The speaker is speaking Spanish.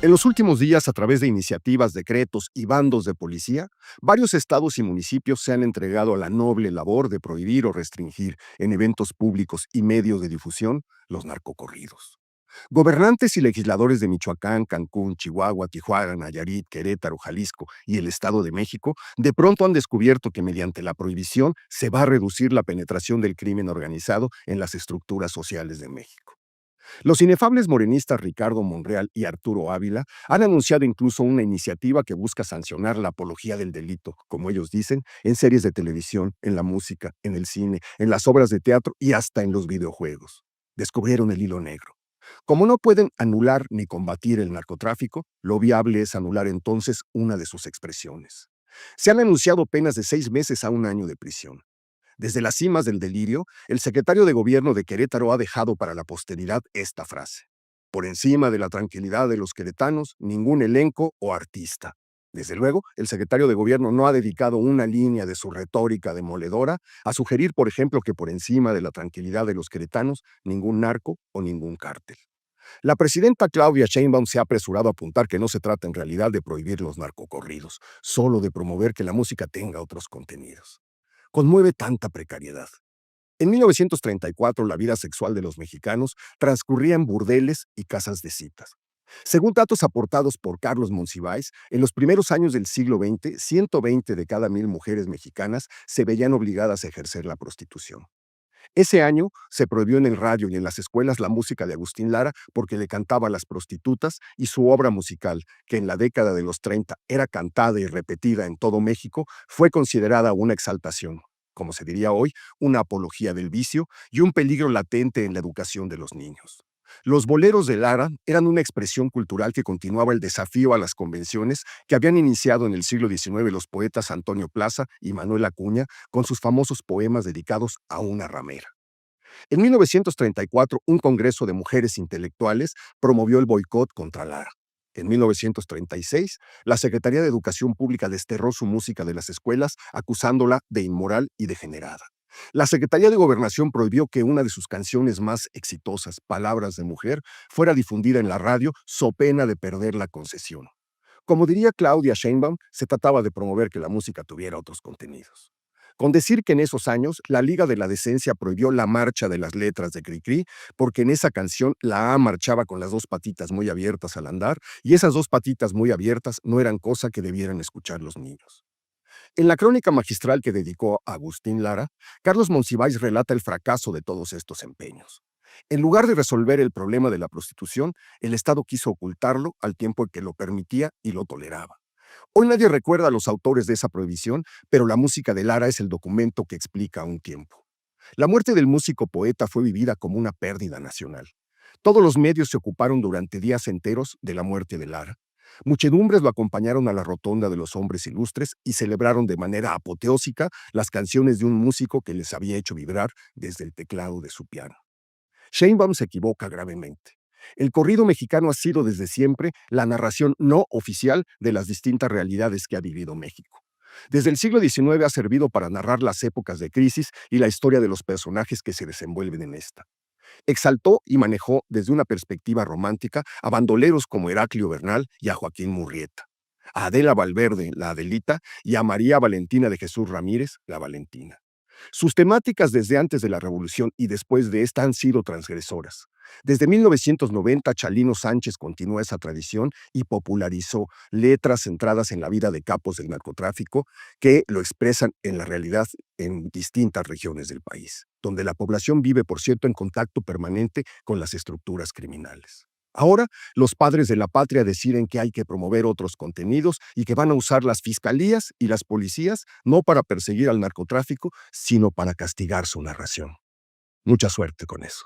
En los últimos días, a través de iniciativas, decretos y bandos de policía, varios estados y municipios se han entregado a la noble labor de prohibir o restringir en eventos públicos y medios de difusión los narcocorridos. Gobernantes y legisladores de Michoacán, Cancún, Chihuahua, Tijuana, Nayarit, Querétaro, Jalisco y el Estado de México de pronto han descubierto que mediante la prohibición se va a reducir la penetración del crimen organizado en las estructuras sociales de México. Los inefables morenistas Ricardo Monreal y Arturo Ávila han anunciado incluso una iniciativa que busca sancionar la apología del delito, como ellos dicen, en series de televisión, en la música, en el cine, en las obras de teatro y hasta en los videojuegos. Descubrieron el hilo negro. Como no pueden anular ni combatir el narcotráfico, lo viable es anular entonces una de sus expresiones. Se han anunciado penas de 6 meses a un año de prisión. Desde las cimas del delirio, el secretario de Gobierno de Querétaro ha dejado para la posteridad esta frase: por encima de la tranquilidad de los queretanos, ningún elenco o artista. Desde luego, el secretario de Gobierno no ha dedicado una línea de su retórica demoledora a sugerir, por ejemplo, que por encima de la tranquilidad de los queretanos, ningún narco o ningún cártel. La presidenta Claudia Sheinbaum se ha apresurado a apuntar que no se trata en realidad de prohibir los narcocorridos, solo de promover que la música tenga otros contenidos. Conmueve tanta precariedad. En 1934, la vida sexual de los mexicanos transcurría en burdeles y casas de citas. Según datos aportados por Carlos Monsiváis, en los primeros años del siglo XX, 120 de cada 1000 mujeres mexicanas se veían obligadas a ejercer la prostitución. Ese año se prohibió en el radio y en las escuelas la música de Agustín Lara porque le cantaba a las prostitutas, y su obra musical, que en la década de los 30 era cantada y repetida en todo México, fue considerada una exaltación, como se diría hoy, una apología del vicio y un peligro latente en la educación de los niños. Los boleros de Lara eran una expresión cultural que continuaba el desafío a las convenciones que habían iniciado en el siglo XIX los poetas Antonio Plaza y Manuel Acuña con sus famosos poemas dedicados a una ramera. En 1934, un congreso de mujeres intelectuales promovió el boicot contra Lara. En 1936, la Secretaría de Educación Pública desterró su música de las escuelas, acusándola de inmoral y degenerada. La Secretaría de Gobernación prohibió que una de sus canciones más exitosas, Palabras de Mujer, fuera difundida en la radio, so pena de perder la concesión. Como diría Claudia Sheinbaum, se trataba de promover que la música tuviera otros contenidos. Con decir que en esos años la Liga de la Decencia prohibió la marcha de las letras de Cricri, porque en esa canción la A marchaba con las dos patitas muy abiertas al andar, y esas dos patitas muy abiertas no eran cosa que debieran escuchar los niños. En la crónica magistral que dedicó a Agustín Lara, Carlos Monsiváis relata el fracaso de todos estos empeños. En lugar de resolver el problema de la prostitución, el Estado quiso ocultarlo al tiempo en que lo permitía y lo toleraba. Hoy nadie recuerda a los autores de esa prohibición, pero la música de Lara es el documento que explica un tiempo. La muerte del músico poeta fue vivida como una pérdida nacional. Todos los medios se ocuparon durante días enteros de la muerte de Lara. Muchedumbres lo acompañaron a la rotonda de los hombres ilustres y celebraron de manera apoteósica las canciones de un músico que les había hecho vibrar desde el teclado de su piano. Sheinbaum se equivoca gravemente. El corrido mexicano ha sido desde siempre la narración no oficial de las distintas realidades que ha vivido México. Desde el siglo XIX ha servido para narrar las épocas de crisis y la historia de los personajes que se desenvuelven en esta. Exaltó y manejó desde una perspectiva romántica a bandoleros como Heraclio Bernal y a Joaquín Murrieta, a Adela Valverde, la Adelita, y a María Valentina de Jesús Ramírez, la Valentina. Sus temáticas desde antes de la Revolución y después de esta han sido transgresoras. Desde 1990, Chalino Sánchez continuó esa tradición y popularizó letras centradas en la vida de capos del narcotráfico que lo expresan en la realidad en distintas regiones del país, donde la población vive, por cierto, en contacto permanente con las estructuras criminales. Ahora, los padres de la patria deciden que hay que promover otros contenidos y que van a usar las fiscalías y las policías no para perseguir al narcotráfico, sino para castigar su narración. Mucha suerte con eso.